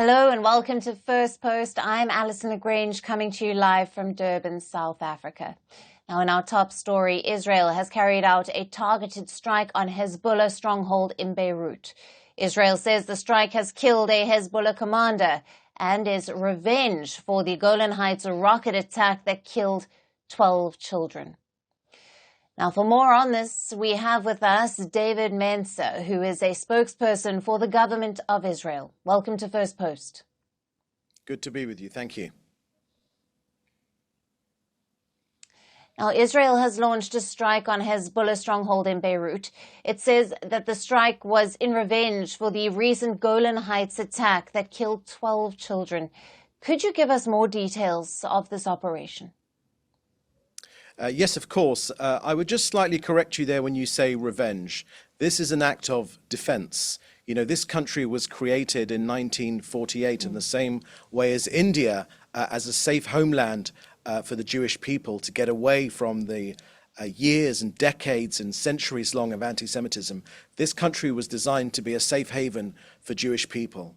Hello and welcome to First Post. I'm Alyson at Grange, coming to you live from Durban, South Africa. Now, in our top story, Israel has carried out a targeted strike on Hezbollah stronghold in Beirut. Israel says the strike has killed a Hezbollah commander and is revenge for the Golan Heights rocket attack that killed 12 children. Now, for more on this, we have with us David Mencer, who is a spokesperson for the government of Israel. Welcome to First Post. Good to be with you. Thank you. Now, Israel has launched a strike on Hezbollah stronghold in Beirut. It says that the strike was in revenge for the recent Golan Heights attack that killed 12 children. Could you give us more details of this operation? Yes, of course. I would just slightly correct you there when you say revenge. This is an act of defense. You know, this country was created in 1948 in the same way as India, as a safe homeland for the Jewish people to get away from the years and decades and centuries long of anti-Semitism. This country was designed to be a safe haven for Jewish people.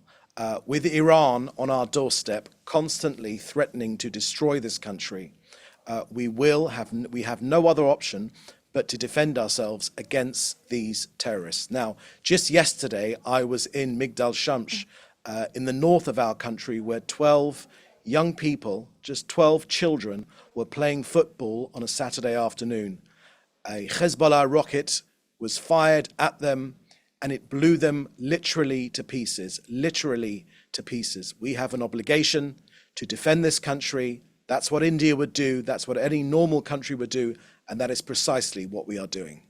With Iran on our doorstep, constantly threatening to destroy this country, we have no other option but to defend ourselves against these terrorists. Now, just yesterday, I was in Migdal Shamsh, in the north of our country, where 12 young people, just 12 children, were playing football on a Saturday afternoon. A Hezbollah rocket was fired at them, and it blew them literally to pieces, We have an obligation to defend this country. That's what India would do. That's what any normal country would do. And that is precisely what we are doing.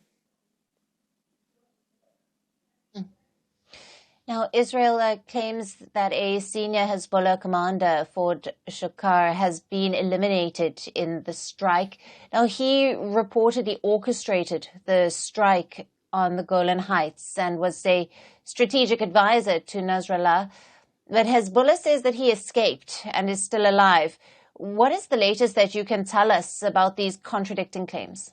Now, Israel claims that a senior Hezbollah commander, Ford Shakar, has been eliminated in the strike. Now, he reportedly orchestrated the strike on the Golan Heights and was a strategic advisor to Nasrallah. But Hezbollah says that he escaped and is still alive. What is the latest that you can tell us about these contradicting claims?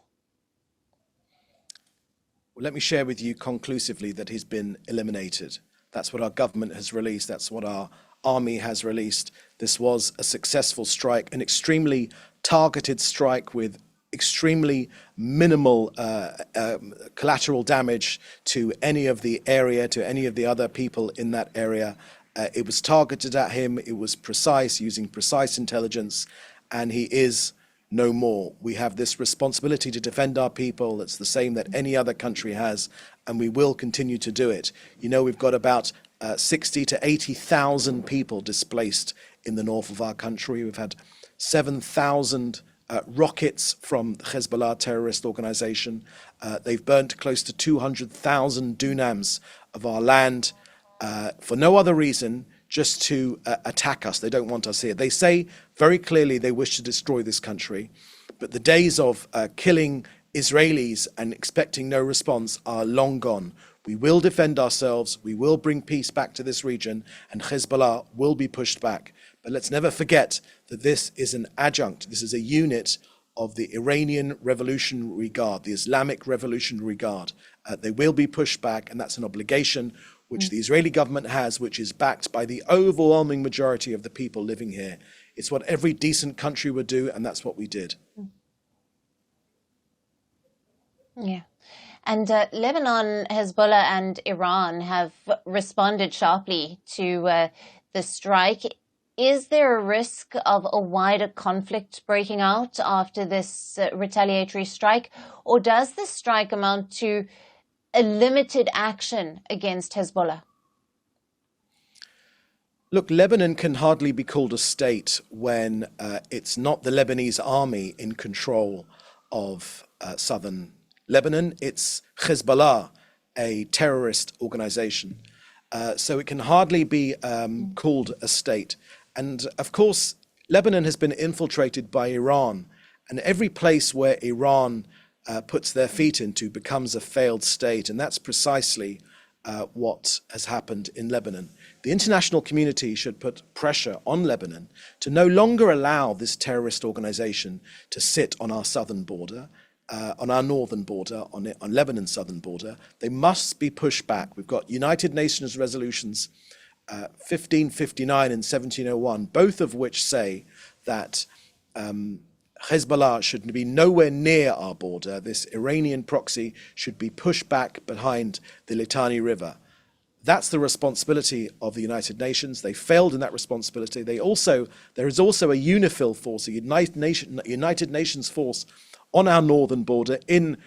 Well, let me share with you conclusively that he's been eliminated. That's what our government has released. That's what our army has released. This was a successful strike, an extremely targeted strike with extremely minimal collateral damage to any of the area, to any of the other people in that area. It was targeted at him, it was precise, using precise intelligence, and he is no more. We have this responsibility to defend our people. It's the same that any other country has, and we will continue to do it. You know, we've got about 60 to 80,000 people displaced in the north of our country. We've had 7,000 rockets from the Hezbollah terrorist organization. They've burnt close to 200,000 dunams of our land, for no other reason, just to attack us. They don't want us here. They say very clearly they wish to destroy this country, but the days of killing Israelis and expecting no response are long gone. We will defend ourselves, we will bring peace back to this region, and Hezbollah will be pushed back. But let's never forget that this is an adjunct, this is a unit of the Iranian Revolutionary Guard, the Islamic Revolutionary Guard. They will be pushed back, and that's an obligation which the Israeli government has, which is backed by the overwhelming majority of the people living here. It's what every decent country would do, and that's what we did. Yeah. And Lebanon, Hezbollah and Iran have responded sharply to the strike. Is there a risk of a wider conflict breaking out after this retaliatory strike, or does this strike amount to a limited action against Hezbollah? Look, Lebanon can hardly be called a state when it's not the Lebanese army in control of southern Lebanon. It's Hezbollah, a terrorist organization. So it can hardly be called a state. And of course, Lebanon has been infiltrated by Iran, and every place where Iran puts their feet into becomes a failed state, and that's precisely what has happened in Lebanon. The international community should put pressure on Lebanon to no longer allow this terrorist organization to sit on our southern border, on our northern border, on Lebanon's southern border. They must be pushed back. We've got United Nations resolutions 1559 and 1701, both of which say that Hezbollah should be nowhere near our border. This Iranian proxy should be pushed back behind the Litani River. That's the responsibility of the United Nations. They failed in that responsibility. There is also a UNIFIL force, a United Nations force on our northern border in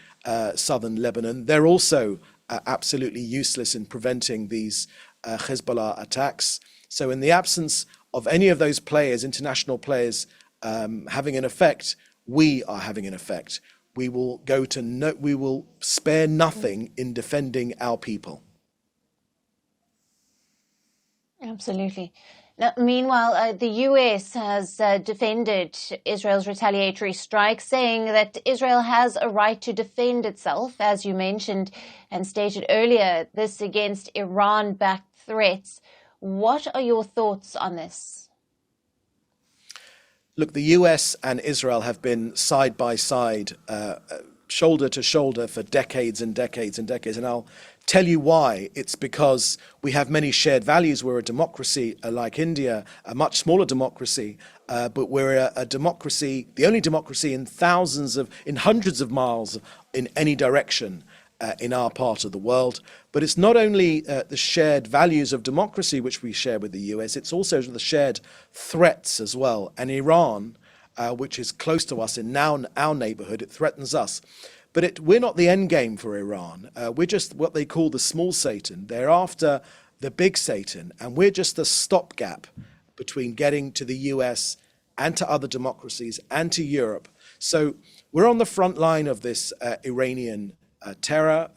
southern Lebanon. They're also absolutely useless in preventing these Hezbollah attacks. So in the absence of any of those players, international players, having an effect, we are having an effect. We will we will spare nothing in defending our people. Absolutely. Now, meanwhile, the US has defended Israel's retaliatory strike, saying that Israel has a right to defend itself, as you mentioned and stated earlier, this against Iran-backed threats. What are your thoughts on this? Look, the US and Israel have been side by side, shoulder to shoulder for decades and decades and decades. And I'll tell you why. It's because we have many shared values. We're a democracy like India, a much smaller democracy, but we're a democracy, the only democracy in hundreds of miles in any direction in our part of the world. But it's not only the shared values of democracy which we share with the US, it's also the shared threats as well. And Iran, which is close to us in our neighborhood, it threatens us. But we're not the end game for Iran. We're just what they call the small Satan. They're after the big Satan, and we're just a stopgap between getting to the US and to other democracies and to Europe. So we're on the front line of this Iranian terror.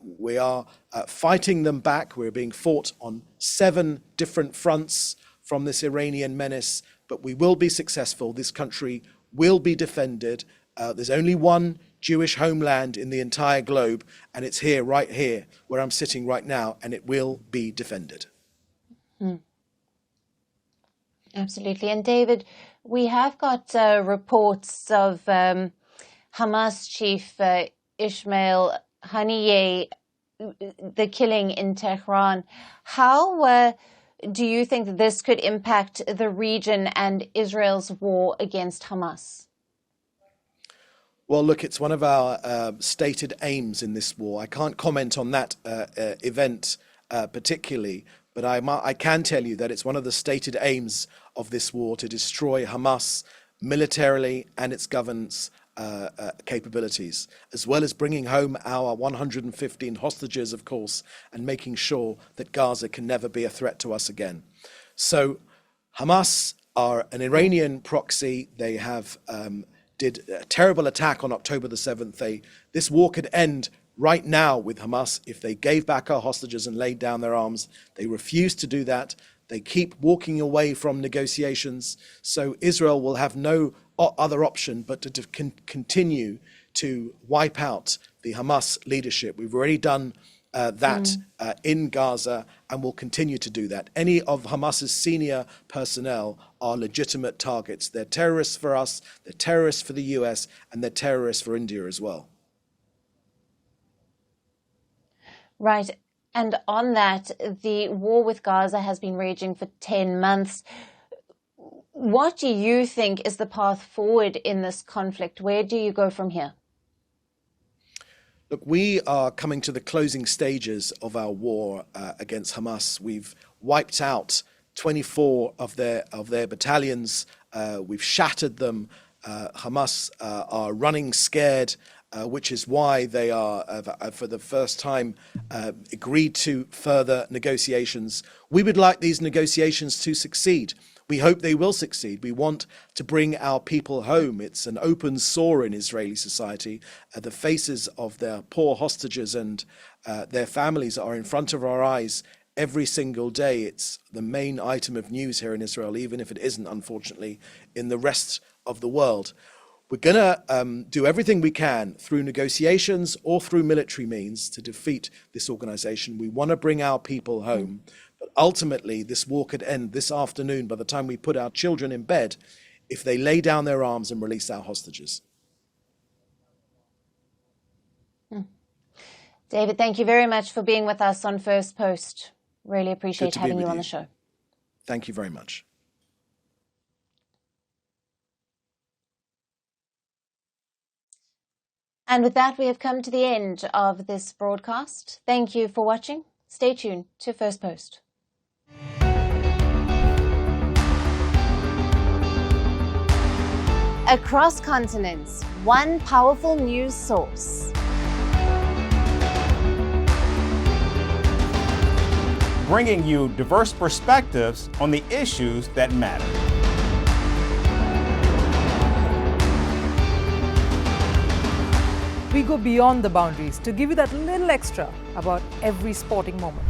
We are fighting them back. We're being fought on 7 different fronts from this Iranian menace, but we will be successful. This country will be defended. There's only one Jewish homeland in the entire globe, and it's here, right here, where I'm sitting right now, and it will be defended. Absolutely. And David, we have got reports of Hamas chief Ismail Haniyeh, the killing in Tehran. How do you think that this could impact the region and Israel's war against Hamas? Well, look, it's one of our stated aims in this war. I can't comment on that event particularly, but I can tell you that it's one of the stated aims of this war to destroy Hamas militarily and its governance capabilities, as well as bringing home our 115 hostages, of course, and making sure that Gaza can never be a threat to us again. So Hamas are an Iranian proxy. They have did a terrible attack on October the 7th. This war could end right now with Hamas if they gave back our hostages and laid down their arms. They refuse to do that. They keep walking away from negotiations. So Israel will have no other option but to continue to wipe out the Hamas leadership. We've already done that in Gaza, and will continue to do that. Any of Hamas's senior personnel are legitimate targets. They're terrorists for us, they're terrorists for the US, and they're terrorists for India as well. Right. And on that, the war with Gaza has been raging for 10 months. What do you think is the path forward in this conflict? Where do you go from here? Look, we are coming to the closing stages of our war against Hamas. We've wiped out 24 of their battalions. We've shattered them. Hamas are running scared, which is why they are, for the first time, agreed to further negotiations. We would like these negotiations to succeed. We hope they will succeed. We want to bring our people home. It's an open sore in Israeli society. The faces of their poor hostages and their families are in front of our eyes every single day. It's the main item of news here in Israel, even if it isn't, unfortunately, in the rest of the world. We're going to do everything we can through negotiations or through military means to defeat this organization. We want to bring our people home. But ultimately, this war could end this afternoon by the time we put our children in bed if they lay down their arms and release our hostages. David, thank you very much for being with us on First Post. Really appreciate having you on the show. Thank you very much. And with that, we have come to the end of this broadcast. Thank you for watching. Stay tuned to First Post. Across continents, one powerful news source. Bringing you diverse perspectives on the issues that matter. We go beyond the boundaries to give you that little extra about every sporting moment.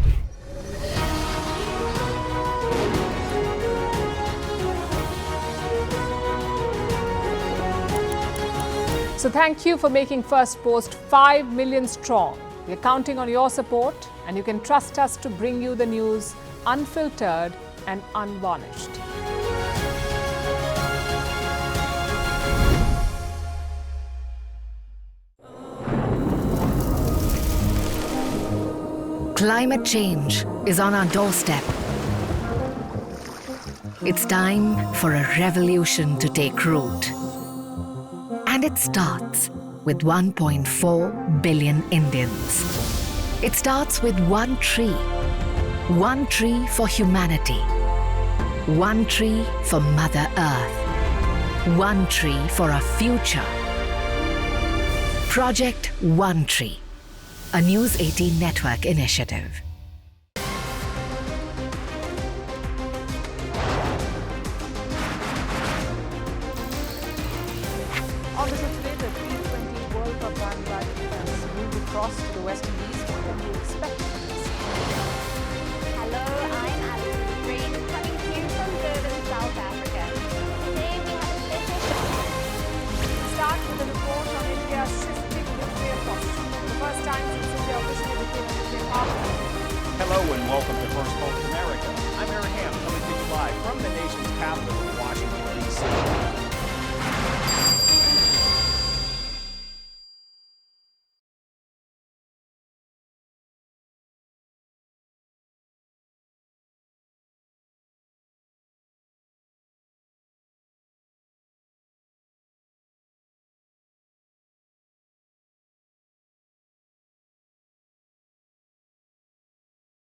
So thank you for making First Post 5 million strong. We're counting on your support, and you can trust us to bring you the news unfiltered and unvarnished. Climate change is on our doorstep. It's time for a revolution to take root. And it starts with 1.4 billion Indians. It starts with one tree for humanity, one tree for Mother Earth, one tree for our future. Project One Tree, a News 18 network initiative. On this today, the T20 World Cup bandwagon has moved across to the West Indies. What can you expect from this? Hello, I'm Alyson, coming to you from Durban, South Africa. Today we have a special show. Start with a report on India's shifting nuclear posture. The first time since India officially became a nuclear power. Hello and welcome to First Post America. I'm Aaron Ham, coming to you live from the nation's capital, Washington, D.C.